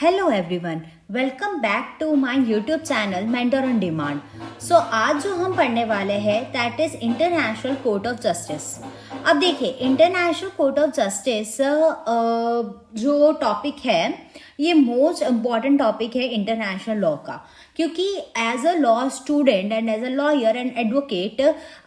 Hello everyone, welcome back to my YouTube channel mentor on demand. So आज जो हम पढ़ने वाले हैं that is international court of justice. अब देखिए, इंटरनेशनल कोर्ट ऑफ जस्टिस जो टॉपिक है ये मोस्ट इम्पॉर्टेंट टॉपिक है इंटरनेशनल लॉ का, क्योंकि as a law student and as a lawyer and advocate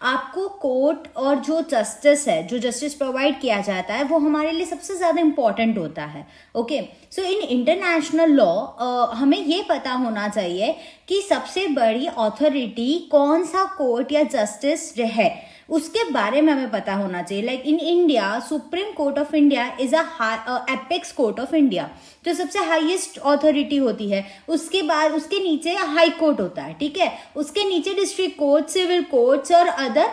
आपको कोर्ट और जो जस्टिस है, जो जस्टिस प्रोवाइड किया जाता है वो हमारे लिए सबसे ज़्यादा इम्पॉर्टेंट होता है। Okay, so in international law हमें ये पता होना चाहिए कि सबसे बड़ी अथॉरिटी कौन सा कोर्ट या जस्टिस है, उसके बारे में हमें पता होना चाहिए। Like in India, supreme court of India is apex court of India, जो सबसे हाईएस्ट अथॉरिटी होती है। उसके बाद उसके नीचे हाई कोर्ट होता है, ठीक है। उसके नीचे डिस्ट्रिक्ट कोर्ट, सिविल कोर्ट्स और अदर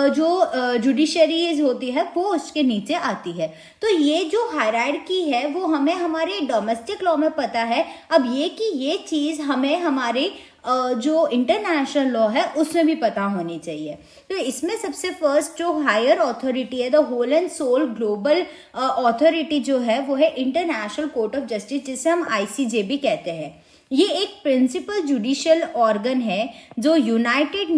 जो जुडिशरीज होती है वो उसके नीचे आती है। तो ये जो हायरार्की है वो हमें हमारे डोमेस्टिक लॉ में पता है। अब ये चीज़ हमें हमारे जो इंटरनेशनल लॉ है उसमें भी पता होनी चाहिए। तो इसमें सबसे फर्स्ट जो हायर अथॉरिटी है, the whole and sole global authority जो है वो है इंटरनेशनल कोर्ट ऑफ जस्टिस, जिसे हम ICJ भी कहते हैं। ये एक प्रिंसिपल जुडिशियल ऑर्गन है जो यूनाइटेड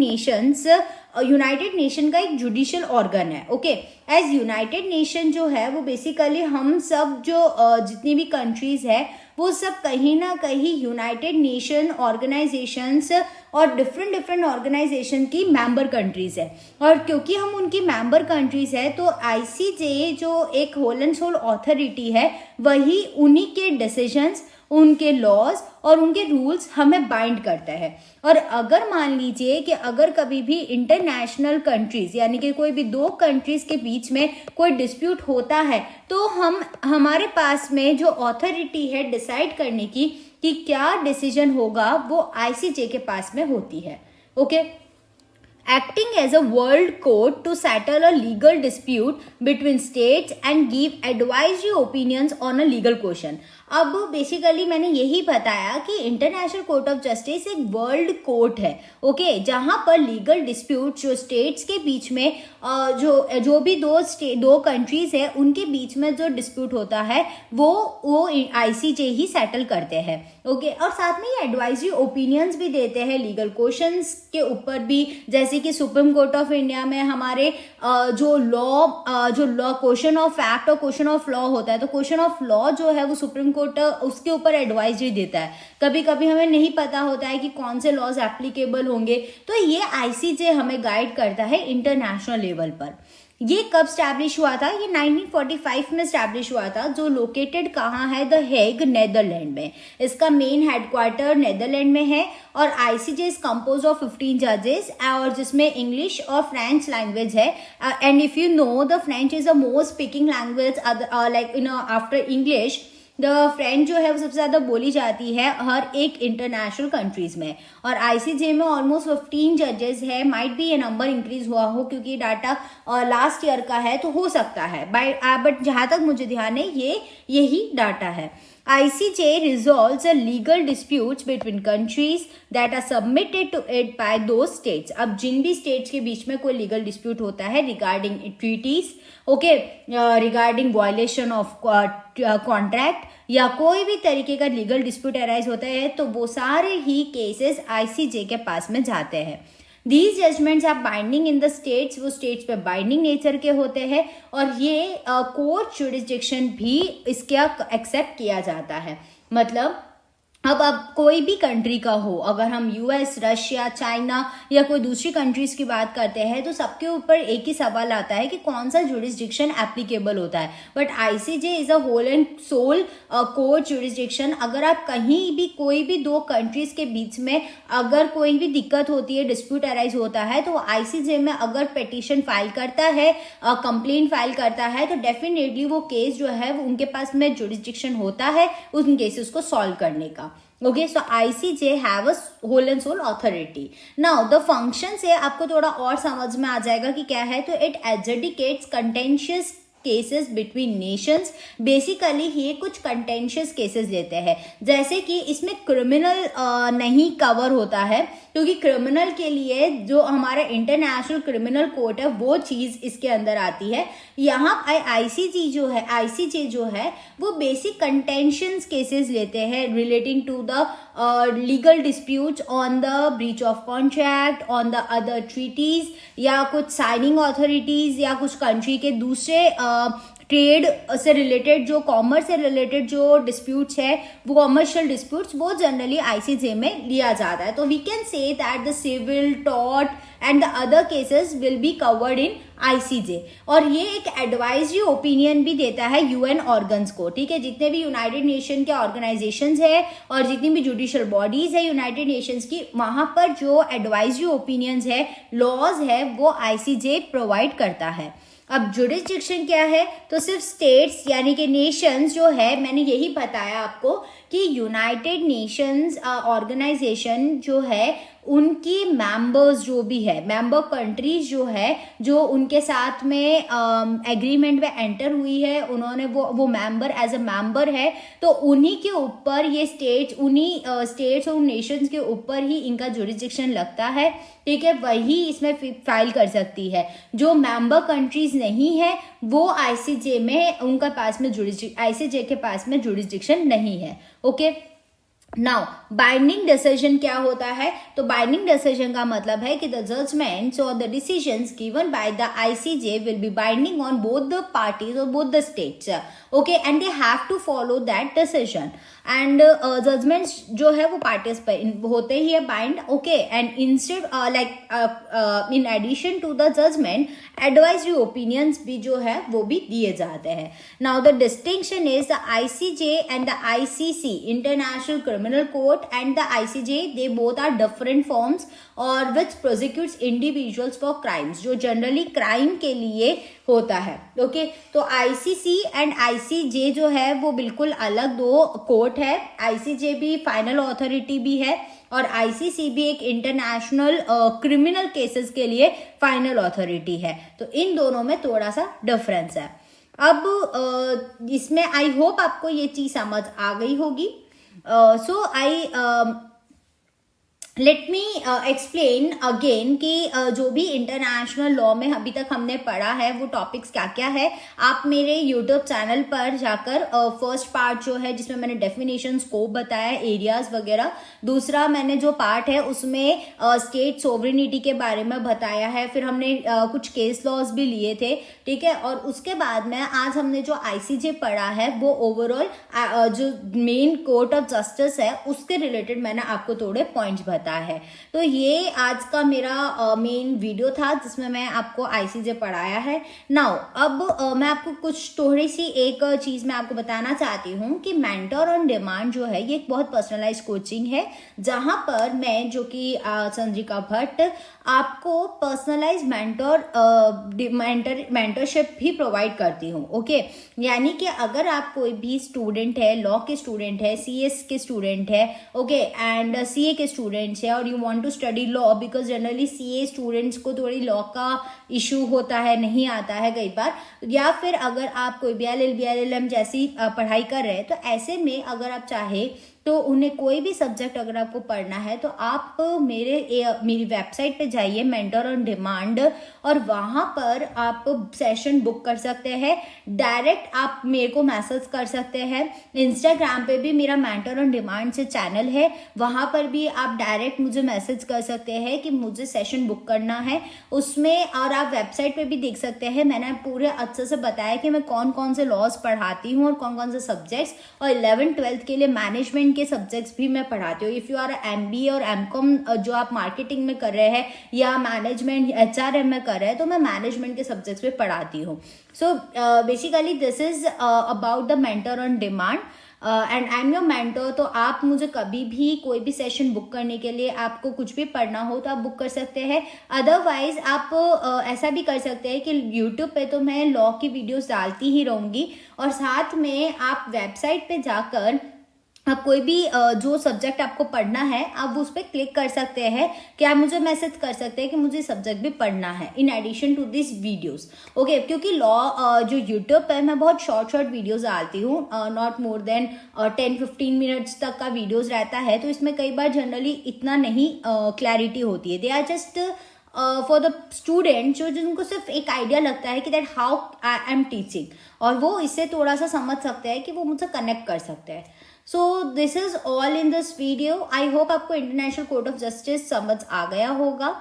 नेशन का एक जुडिशियल ऑर्गन है। ओके, एज यूनाइटेड नेशन जो है वो बेसिकली हम सब जो जितनी भी कंट्रीज है वो सब कहीं ना कहीं यूनाइटेड नेशन ऑर्गेनाइजेशंस और डिफरेंट ऑर्गेनाइजेशन की मेंबर कंट्रीज है। और क्योंकि हम उनकी मेंबर कंट्रीज है तो ICJ जो एक होल एंड सोल अथॉरिटी है वही उन्हीं के डिसीजंस, उनके लॉज और उनके रूल्स हमें बाइंड करता है। और अगर मान लीजिए कि अगर कभी भी इंटरनेशनल कंट्रीज यानी कि कोई भी दो कंट्रीज के बीच में कोई डिस्प्यूट होता है तो हमारे पास में जो अथॉरिटी है डिसाइड करने की कि क्या डिसीजन होगा वो ICJ के पास में होती है। Okay, acting as a world court to settle a legal dispute between states and give advisory opinions on a legal question। अब बेसिकली मैंने यही बताया कि इंटरनेशनल कोर्ट ऑफ जस्टिस एक वर्ल्ड कोर्ट है, ओके, जहां पर लीगल डिस्प्यूट जो स्टेट्स के बीच में जो भी दो कंट्रीज है उनके बीच में जो डिस्प्यूट होता है वो ICJ ही सेटल करते हैं। ओके, और साथ में ये एडवाइजरी ओपिनियंस भी देते हैं लीगल क्वेश्चंस के ऊपर भी, जैसे कि सुप्रीम कोर्ट ऑफ इंडिया में हमारे जो लॉ क्वेश्चन ऑफ फैक्ट और क्वेश्चन ऑफ लॉ होता है, तो क्वेश्चन ऑफ लॉ जो है वो सुप्रीम कोर्ट उसके ऊपर एडवाइजरी देता है। कभी कभी हमें नहीं पता होता है कि कौन से लॉज एप्लीकेबल होंगे, तो ये ICJ हमें गाइड करता है इंटरनेशनल लेवल पर। ये कब स्टैब्लिश हुआ था? ये 1945 में स्टैब्लिश हुआ था, जो लोकेटेड कहाँ है? द हेग, नेदरलैंड में। इसका मेन हेडक्वार्टर नेदरलैंड में है और ICJ इज कंपोज ऑफ 15 जजेस और जिसमें इंग्लिश और फ्रेंच लैंग्वेज है। And if you know, the French is the most speaking language like after English. The French जो है वो सबसे ज़्यादा बोली जाती है हर एक इंटरनेशनल कंट्रीज में। और ICJ में ऑलमोस्ट 15 जजेस है। माइट भी ये नंबर इंक्रीज हुआ हो क्योंकि डाटा लास्ट ईयर का है, तो हो सकता है बट जहाँ तक मुझे ध्यान है यही डाटा है। ICJ resolves a legal disputes between countries that are submitted to it by those states। अब जिन भी states के बीच में कोई legal dispute होता है regarding treaties, okay, regarding violation of contract या कोई भी तरीके का legal dispute arise होता है, तो वो सारे ही cases ICJ के पास में जाते हैं। These judgments are binding in the states, वो states पे binding नेचर के होते हैं और ये कोर्ट जुरिस्डिक्शन भी इसका एक्सेप्ट किया जाता है। मतलब अब कोई भी कंट्री का हो, अगर हम US, रशिया, चाइना या कोई दूसरी कंट्रीज की बात करते हैं तो सबके ऊपर एक ही सवाल आता है कि कौन सा जुरिस्डिक्शन एप्लीकेबल होता है। But ICJ is a whole and sole court jurisdiction. अगर आप कहीं भी कोई भी दो कंट्रीज के बीच में अगर कोई भी दिक्कत होती है, डिस्प्यूट अराइज होता है, तो ICJ में अगर पिटीशन फाइल करता है, कंप्लेंट फाइल करता है, तो डेफिनेटली वो केस जो है वो उनके पास में जुरिस्डिक्शन होता है उन केसेस को सॉल्व करने का। Okay, so ICJ have a whole and sole authority. Now the function से आपको थोड़ा और समझ में आ जाएगा कि क्या है। तो it adjudicates contentious cases between nations. Basically ये कुछ कंटेंशियस केसेस लेते हैं, जैसे कि इसमें क्रिमिनल नहीं कवर होता है, क्योंकि क्रिमिनल के लिए जो हमारा इंटरनेशनल क्रिमिनल कोर्ट है वो चीज इसके अंदर आती है। यहाँ आईसीजे जो है वो बेसिक कंटेंशंस केसेस लेते हैं relating to the legal disputes on the breach of contract, on the other treaties, या कुछ साइनिंग अथॉरिटीज या कुछ कंट्री के दूसरे ट्रेड से रिलेटेड जो कॉमर्स से रिलेटेड जो डिस्प्यूट्स है, वो कॉमर्शियल डिस्प्यूट्स, वो जनरली आईसीजे में लिया जाता है। तो we can say that the civil, tort and the other cases will be covered in ICJ. और ये एक एडवाइजरी ओपिनियन भी देता है यूएन ऑर्गन्स को, ठीक है। जितने भी यूनाइटेड नेशन के ऑर्गेनाइजेशंस है और जितनी भी जुडिशियल बॉडीज है यूनाइटेड नेशंस की, वहां पर जो एडवाइजरी ओपिनियंस है, लॉज है, वो आईसीजे प्रोवाइड करता है। अब जुरिस्डिक्शन क्या है, तो सिर्फ स्टेट्स यानी कि नेशंस जो है, मैंने यही बताया आपको कि यूनाइटेड नेशंस ऑर्गेनाइजेशन जो है उनकी मेंबर्स जो भी है, मेंबर कंट्रीज जो है, जो उनके साथ में एग्रीमेंट में एंटर हुई है, उन्होंने वो मेंबर एज अ मेंबर है, तो उन्हीं के ऊपर ये स्टेट्स, उन्हीं स्टेट्स और नेशंस के ऊपर ही इनका जुरिस्डिक्शन लगता है, ठीक है। वही इसमें फाइल कर सकती है। जो मेंबर कंट्रीज नहीं है वो आईसीजे में उनका पास में आईसीजे के पास में जुरिस्डिक्शन नहीं है, ओके। नाउ बाइंडिंग डिसीजन क्या होता है, तो बाइंडिंग डिसीजन का मतलब है कि द जजमेंट्स और the decisions given by the ICJ will be binding on both the parties और both the states, okay, and they have to follow that decision. And judgments जो है वो पार्टीज पर होते ही है bind, okay. And instead like in addition to the judgment, advisory opinions भी जो है वो भी दिए जाते हैं। Now the distinction is the ICJ and the ICC, international criminal court and the ICJ, they both are different forms और which prosecutes individuals for crimes, जो जनरली क्राइम के लिए होता है, ओके। तो आईसीसी एंड आईसीजे जो है वो बिल्कुल अलग दो कोर्ट है। आईसीजे भी फाइनल अथॉरिटी भी है और आईसीसी भी एक इंटरनेशनल क्रिमिनल केसेस के लिए फाइनल अथॉरिटी है। तो इन दोनों में थोड़ा सा डिफरेंस है। अब इसमें आई होप आपको ये चीज समझ आ गई होगी। So I let me explain again कि जो भी इंटरनेशनल लॉ में अभी तक हमने पढ़ा है वो टॉपिक्स क्या क्या है। आप मेरे यूट्यूब चैनल पर जाकर फर्स्ट पार्ट जो है जिसमें मैंने डेफिनेशन, स्कोप बताया, एरियाज वगैरह, दूसरा मैंने जो पार्ट है उसमें स्टेट सोवरेनिटी के बारे में बताया है, फिर हमने कुछ केस लॉज भी लिए थे, ठीक है। और उसके बाद में आज हमने जो आईसीजे पढ़ा है वो ओवरऑल जो मेन कोर्ट ऑफ जस्टिस है उसके रिलेटेड मैंने आपको थोड़े पॉइंट्स बताए है। तो ये आज का मेरा मेन वीडियो था जिसमें मैं आपको आईसीजे पढ़ाया है। नाउ अब मैं आपको कुछ थोड़ी सी एक चीज मैं आपको बताना चाहती हूँ कि मेंटर ऑन डिमांड जो है ये एक बहुत पर्सनलाइज कोचिंग है, जहां पर मैं जो कि चंद्रिका भट्ट आपको पर्सनलाइज मेंटरशिप भी प्रोवाइड करती हूँ, ओके। यानी कि अगर आप कोई भी स्टूडेंट है, लॉ के स्टूडेंट है, सीएस के स्टूडेंट है, ओके, एंड सीए के स्टूडेंट्स है और you want to study law, because generally CA students को थोड़ी लॉ का इशू होता है, नहीं आता है कई बार, या फिर अगर आप कोई बीएलएल जैसी पढ़ाई कर रहे हैं, तो ऐसे में अगर आप चाहे तो उन्हें कोई भी सब्जेक्ट अगर आपको पढ़ना है तो आप मेरी वेबसाइट पे जाइए, मेंटर ऑन डिमांड, और वहां पर आप सेशन बुक कर सकते हैं। डायरेक्ट आप मेरे को मैसेज कर सकते हैं। इंस्टाग्राम पे भी मेरा मेंटर ऑन डिमांड से चैनल है, वहां पर भी आप डायरेक्ट मुझे मैसेज कर सकते हैं कि मुझे सेशन बुक करना है उसमें। और आप वेबसाइट पे भी देख सकते हैं, मैंने पूरे अच्छे से बताया कि मैं कौन कौन से लॉज पढ़ाती हूँ और कौन कौन से सब्जेक्ट्स, और 11th-12th के लिए मैनेजमेंट के सब्जेक्ट्स भी मैं पढ़ाती हूँ। इफ यू आर एमबीए और एमकॉम जो आप मार्केटिंग में कर रहे हैं या मैनेजमेंट एचआरएम में कर रहे हैं, तो मैं मैनेजमेंट के सब्जेक्ट्स में पढ़ाती हूँ। So basically this is about the mentor on demand and I am your mentor. तो आप मुझे कभी भी कोई भी सेशन बुक करने के लिए, आपको कुछ भी पढ़ना हो तो आप बुक कर सकते हैं। अदरवाइज आप ऐसा भी कर सकते हैं कि यूट्यूब पे तो मैं लॉ की वीडियोस डालती ही रहूँगी, और साथ में आप वेबसाइट पे जाकर आप कोई भी जो सब्जेक्ट आपको पढ़ना है आप उस पर क्लिक कर सकते हैं कि आप मुझे मैसेज कर सकते हैं कि मुझे सब्जेक्ट भी पढ़ना है in addition to this videos. Okay, क्योंकि लॉ जो यूट्यूब पर मैं बहुत शॉर्ट शॉर्ट डालती हूँ, नॉट मोर देन 10-15 मिनट्स तक का वीडियोस रहता है, तो इसमें कई बार जनरली इतना नहीं क्लैरिटी होती है। They are just for the student जो जिनको सिर्फ एक आइडिया लगता है कि that how I am teaching, और वो इससे थोड़ा सा समझ सकते हैं कि वो मुझसे कनेक्ट कर सकते हैं। So this is all in this video. I hope आपको इंटरनेशनल कोर्ट ऑफ जस्टिस समझ आ गया होगा।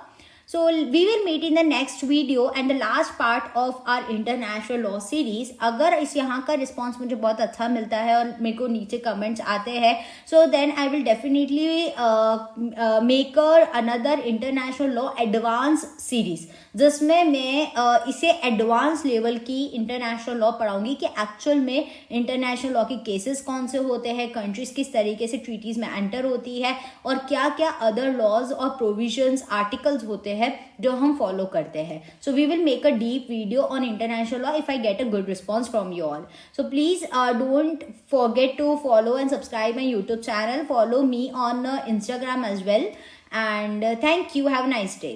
So we will meet in the next video and the last part of our international law series। अगर इस यहाँ का रिस्पॉन्स मुझे बहुत अच्छा मिलता है और मेरे को नीचे कमेंट्स आते हैं, so then I will definitely make another international law advanced series, जिसमें मैं इसे एडवांस लेवल की इंटरनेशनल लॉ पढ़ाऊंगी कि एक्चुअल में इंटरनेशनल लॉ के केसेस कौन से होते हैं, कंट्रीज किस तरीके से ट्रीटीज में एंटर होती है, और क्या क्या अदर लॉज और प्रोविजंस आर्टिकल्स होते हैं जो हम फॉलो करते हैं। So we will make a deep video on international law if I get a good response from you all. So please don't forget to follow and subscribe my YouTube channel. Follow me on Instagram as well. And thank you. Have a nice day.